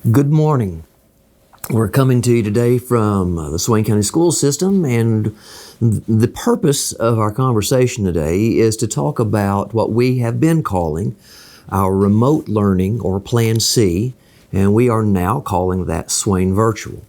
Good morning. We're coming to you today from the Swain County Schools System, and the purpose of our conversation today is to talk about what we have been calling our remote learning, or Plan C, and we are now calling that Swain Virtual.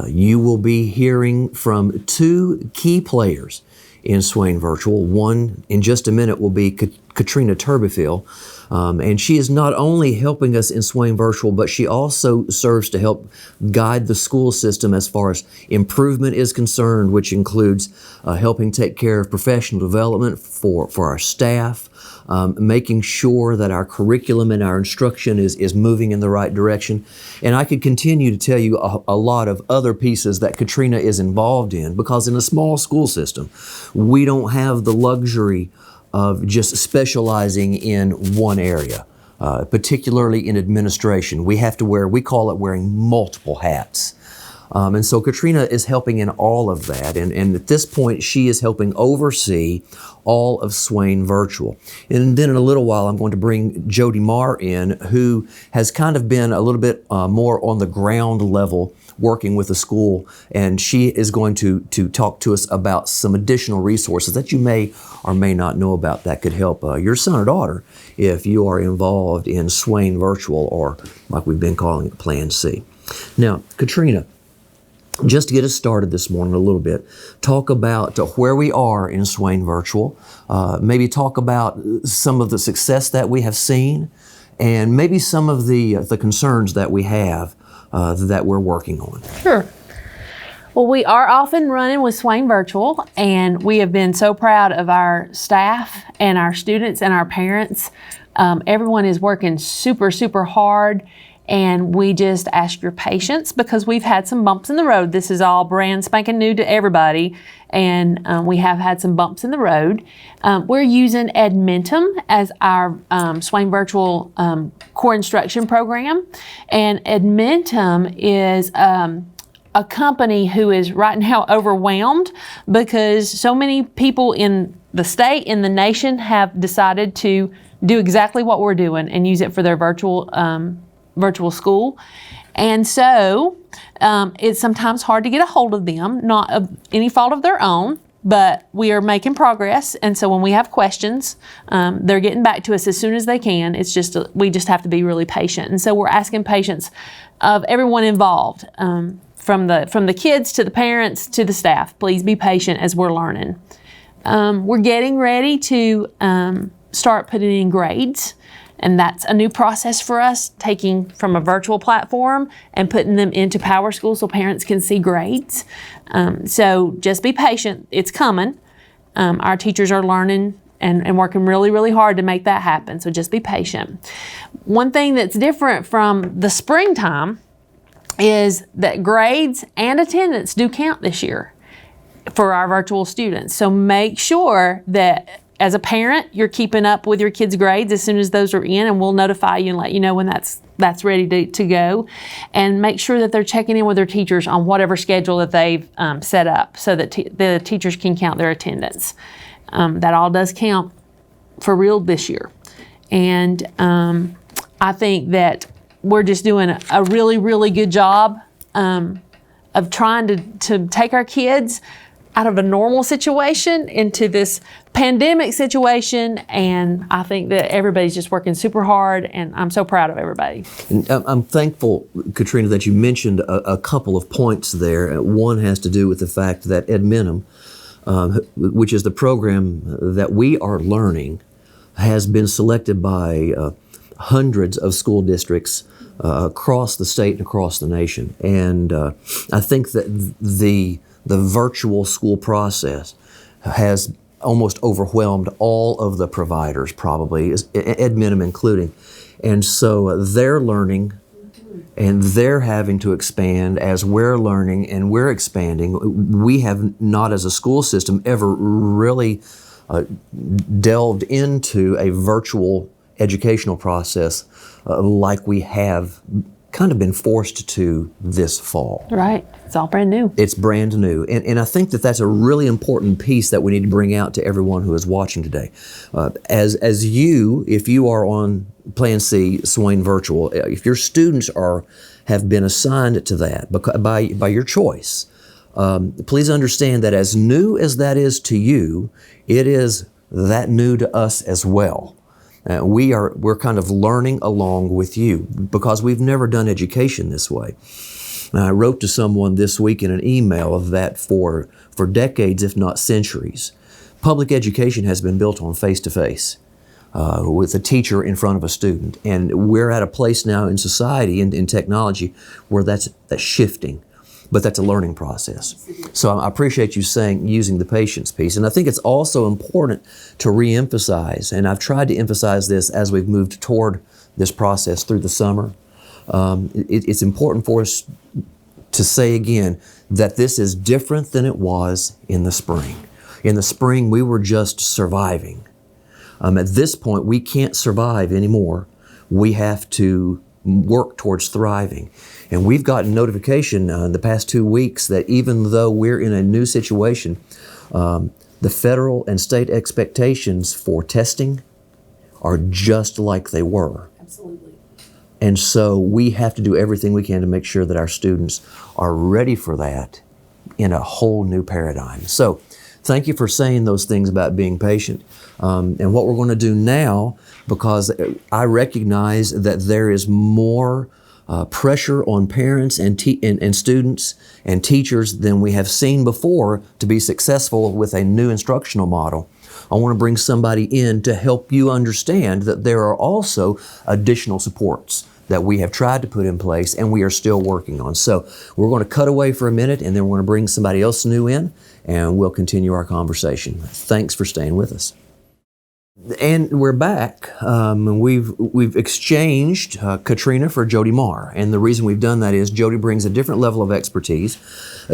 You will be hearing from two key players in Swain Virtual. One, in just a minute, will be Katrina Turbyfill. And she is not only helping us in Swain Virtual, but she also serves to help guide the school system as far as improvement is concerned, which includes helping take care of professional development for our staff, making sure that our curriculum and our instruction is moving in the right direction. And I could continue to tell you a lot of other pieces that Katrina is involved in, because in a small school system, we don't have the luxury of just specializing in one area, particularly in administration. We have to we call it wearing multiple hats. And so Katrina is helping in all of that. And at this point, she is helping oversee all of Swain Virtual. And then in a little while, I'm going to bring Jodi Marr in, who has kind of been a little bit more on the ground level working with the school, and she is going to talk to us about some additional resources that you may or may not know about that could help your son or daughter if you are involved in Swain Virtual, or like we've been calling it, Plan C. Now, Katrina, just to get us started this morning a little bit, talk about where we are in Swain Virtual, maybe talk about some of the success that we have seen, and maybe some of the concerns that we have that we're working on. Sure. Well, we are off and running with Swain Virtual, and we have been so proud of our staff and our students and our parents. Everyone is working super, super hard, and we just ask your patience because we've had some bumps in the road. This is all brand spanking new to everybody, and we have had some bumps in the road. We're using Edmentum as our Swain Virtual core instruction program, and Edmentum is a company who is right now overwhelmed because so many people in the state, in the nation, have decided to do exactly what we're doing and use it for their virtual school. And so it's sometimes hard to get a hold of them, not of any fault of their own, but we are making progress. And so when we have questions, they're getting back to us as soon as they can. It's just, we just have to be really patient. And so we're asking patience of everyone involved, from the kids to the parents to the staff. Please be patient as we're learning. We're getting ready to start putting in grades. And that's a new process for us, taking from a virtual platform and putting them into PowerSchool so parents can see grades. So just be patient, it's coming. Our teachers are learning and working really, really hard to make that happen, so just be patient. One thing that's different from the springtime is that grades and attendance do count this year for our virtual students. So make sure that as a parent, you're keeping up with your kids' grades as soon as those are in, and we'll notify you and let you know when that's ready to go. And make sure that they're checking in with their teachers on whatever schedule that they've set up so that the teachers can count their attendance. That all does count for real this year. And I think that we're just doing a really, really good job of trying to take our kids out of a normal situation into this pandemic situation, and I think that everybody's just working super hard, and I'm so proud of everybody. And I'm thankful, Katrina, that you mentioned a couple of points there. One has to do with the fact that Edmentum, which is the program that we are learning, has been selected by hundreds of school districts across the state and across the nation. And I think that the virtual school process has almost overwhelmed all of the providers, probably, Edmentum including. And so they're learning and they're having to expand as we're learning and we're expanding. We have not, as a school system, ever really delved into a virtual educational process like we have kind of been forced to this fall. Right. It's all brand new. It's brand new. And I think that that's a really important piece that we need to bring out to everyone who is watching today. As you, if you are on Plan C, Swain Virtual, if your students have been assigned to that by your choice, please understand that as new as that is to you, it is that new to us as well. We're kind of learning along with you because we've never done education this way. And I wrote to someone this week in an email that for decades, if not centuries, public education has been built on face-to-face with a teacher in front of a student. And we're at a place now in society and in technology where that's shifting. But that's a learning process. So I appreciate you using the patience piece. And I think it's also important to reemphasize, and I've tried to emphasize this as we've moved toward this process through the summer. It's important for us to say again that this is different than it was in the spring. In the spring, we were just surviving. At this point, we can't survive anymore. We have to work towards thriving. And we've gotten notification in the past 2 weeks that even though we're in a new situation, the federal and state expectations for testing are just like they were. Absolutely. And so we have to do everything we can to make sure that our students are ready for that in a whole new paradigm. So thank you for saying those things about being patient. And what we're going to do now, because I recognize that there is more pressure on parents and students and teachers than we have seen before to be successful with a new instructional model. I want to bring somebody in to help you understand that there are also additional supports that we have tried to put in place and we are still working on. So we're going to cut away for a minute and then we're going to bring somebody else new in and we'll continue our conversation. Thanks for staying with us. And we're back. We've exchanged Katrina for Jodi Marr, and the reason we've done that is Jodi brings a different level of expertise.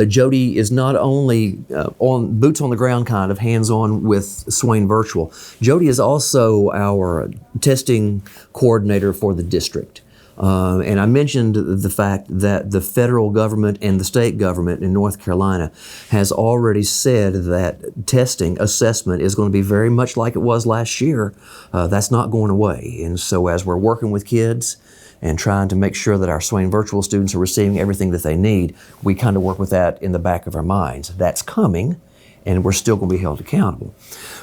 Jodi is not only on boots on the ground, kind of hands-on with Swain Virtual. Jodi is also our testing coordinator for the district. And I mentioned the fact that the federal government and the state government in North Carolina has already said that testing, assessment is going to be very much like it was last year. That's not going away. And so as we're working with kids and trying to make sure that our Swain Virtual students are receiving everything that they need, we kind of work with that in the back of our minds. That's coming, and we're still going to be held accountable.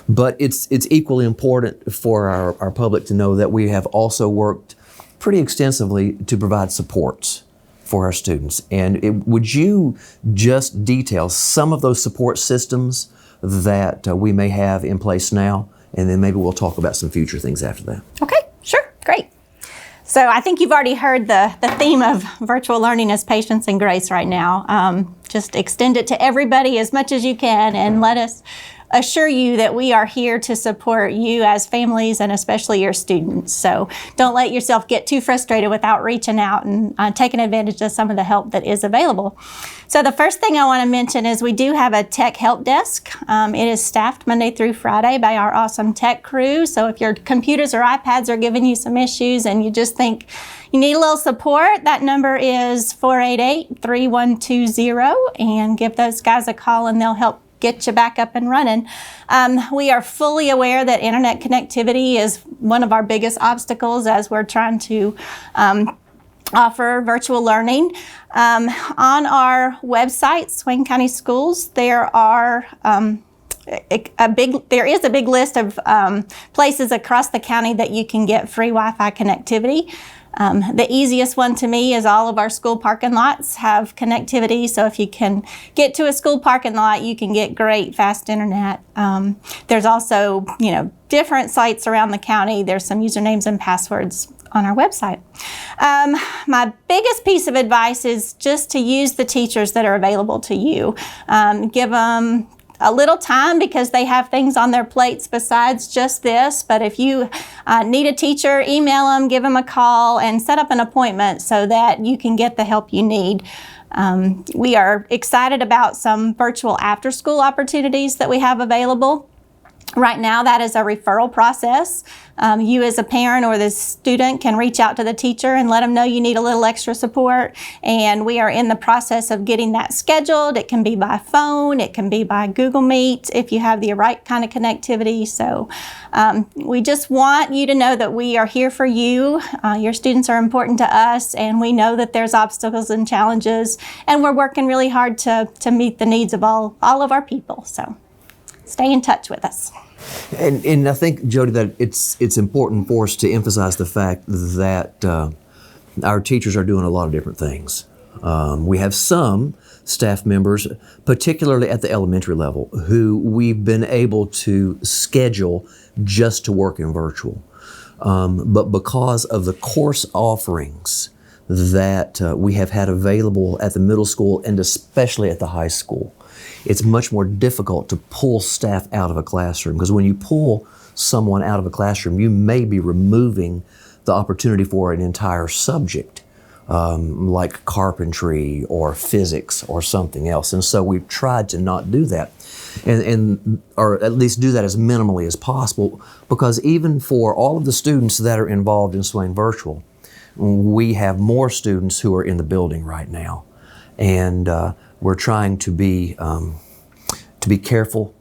But it's equally important for our public to know that we have also worked pretty extensively to provide supports for our students. And would you just detail some of those support systems that we may have in place now? And then maybe we'll talk about some future things after that. Okay, sure, great. So I think you've already heard the theme of virtual learning is patience and grace right now. Just extend it to everybody as much as you can and let us assure you that we are here to support you as families and especially your students. So don't let yourself get too frustrated without reaching out and taking advantage of some of the help that is available. So the first thing I want to mention is we do have a tech help desk. It is staffed Monday through Friday by our awesome tech crew. So if your computers or iPads are giving you some issues and you just think you need a little support, that number is 488-3120 and give those guys a call and they'll help get you back up and running. We are fully aware that internet connectivity is one of our biggest obstacles as we're trying to offer virtual learning. On our website, Swain County Schools, there is a big list of places across the county that you can get free Wi-Fi connectivity. The easiest one to me is all of our school parking lots have connectivity. So if you can get to a school parking lot, you can get great fast internet. There's also, different sites around the county. There's some usernames and passwords on our website. My biggest piece of advice is just to use the teachers that are available to you. Give them a little time because they have things on their plates besides just this. But if you need a teacher, email them, give them a call, and set up an appointment so that you can get the help you need. We are excited about some virtual after-school opportunities that we have available. Right now, that is a referral process. You as a parent or the student can reach out to the teacher and let them know you need a little extra support. And we are in the process of getting that scheduled. It can be by phone, it can be by Google Meet if you have the right kind of connectivity. So we just want you to know that we are here for you. Your students are important to us, and we know that there's obstacles and challenges, and we're working really hard to meet the needs of all of our people. So stay in touch with us. And I think, Jodi, that it's important for us to emphasize the fact that our teachers are doing a lot of different things. We have some staff members, particularly at the elementary level, who we've been able to schedule just to work in virtual. But because of the course offerings that we have had available at the middle school and especially at the high school, it's much more difficult to pull staff out of a classroom, because when you pull someone out of a classroom, you may be removing the opportunity for an entire subject, like carpentry or physics or something else. And so we've tried to not do that, or at least do that as minimally as possible, because even for all of the students that are involved in Swain Virtual, we have more students who are in the building right now. And we're trying to be careful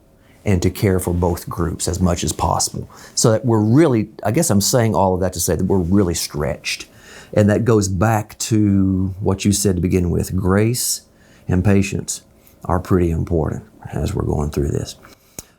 and to care for both groups as much as possible. So that we're really, I guess I'm saying all of that to say that we're really stretched. And that goes back to what you said to begin with. Grace and patience are pretty important as we're going through this.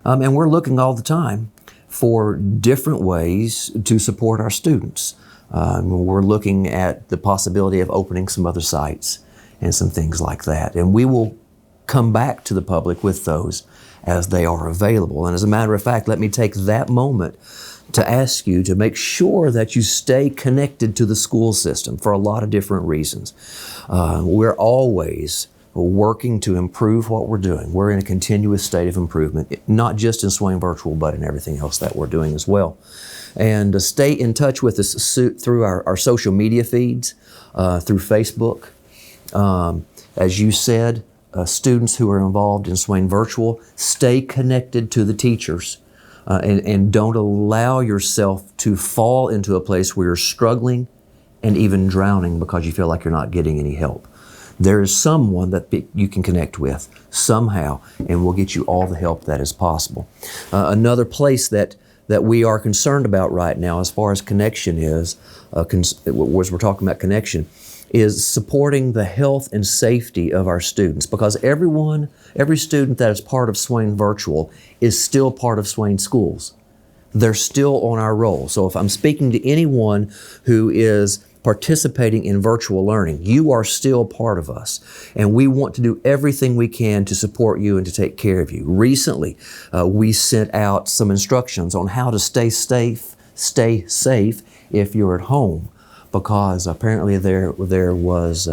And we're looking all the time for different ways to support our students. We're looking at the possibility of opening some other sites and some things like that. And we will come back to the public with those as they are available. And as a matter of fact, let me take that moment to ask you to make sure that you stay connected to the school system for a lot of different reasons. We're always working to improve what we're doing. We're in a continuous state of improvement, not just in Swain Virtual, but in everything else that we're doing as well. And stay in touch with us through our social media feeds, through Facebook. As you said, students who are involved in Swain Virtual, stay connected to the teachers and don't allow yourself to fall into a place where you're struggling and even drowning because you feel like you're not getting any help. There is someone that you can connect with somehow, and we'll get you all the help that is possible. Another place that we are concerned about right now as far as connection is, as we're talking about connection, is supporting the health and safety of our students, because every student that is part of Swain Virtual is still part of Swain Schools. They're still on our roll. So if I'm speaking to anyone who is participating in virtual learning, you are still part of us. And we want to do everything we can to support you and to take care of you. Recently, we sent out some instructions on how to stay safe if you're at home, because apparently there was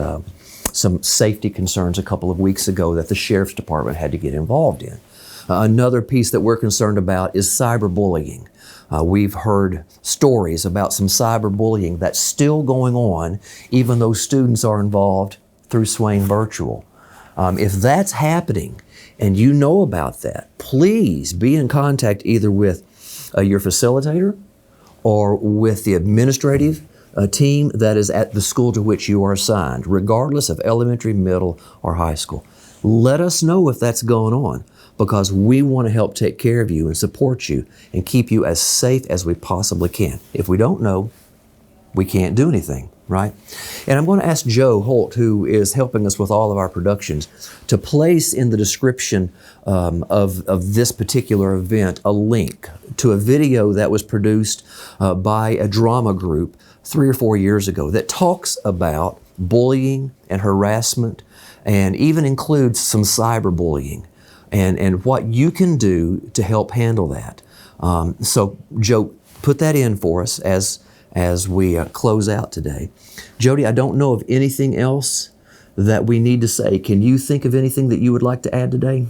some safety concerns a couple of weeks ago that the Sheriff's Department had to get involved in. Another piece that we're concerned about is cyberbullying. We've heard stories about some cyberbullying that's still going on, even though students are involved through Swain Virtual. If that's happening and you know about that, please be in contact either with your facilitator or with the administrative team that is at the school to which you are assigned, regardless of elementary, middle, or high school. Let us know if that's going on, because we want to help take care of you and support you and keep you as safe as we possibly can. If we don't know, we can't do anything, right? And I'm going to ask Joe Holt, who is helping us with all of our productions, to place in the description of this particular event a link to a video that was produced by a drama group 3 or 4 years ago that talks about bullying and harassment and even includes some cyberbullying and what you can do to help handle that. So Joe, put that in for us as we close out today. Jodi, I don't know of anything else that we need to say. Can you think of anything that you would like to add today?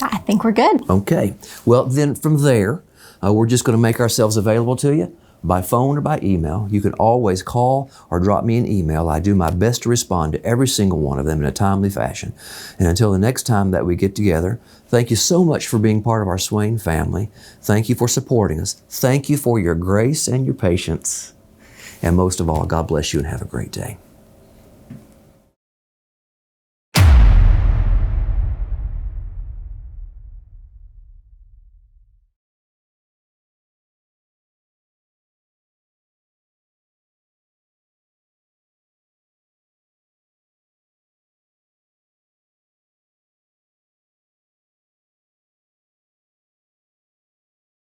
I think we're good. Okay. Well, then from there, we're just going to make ourselves available to you. by phone or by email. You can always call or drop me an email. I do my best to respond to every single one of them in a timely fashion. And until the next time that we get together, thank you so much for being part of our Swain family. Thank you for supporting us. Thank you for your grace and your patience. And most of all, God bless you and have a great day.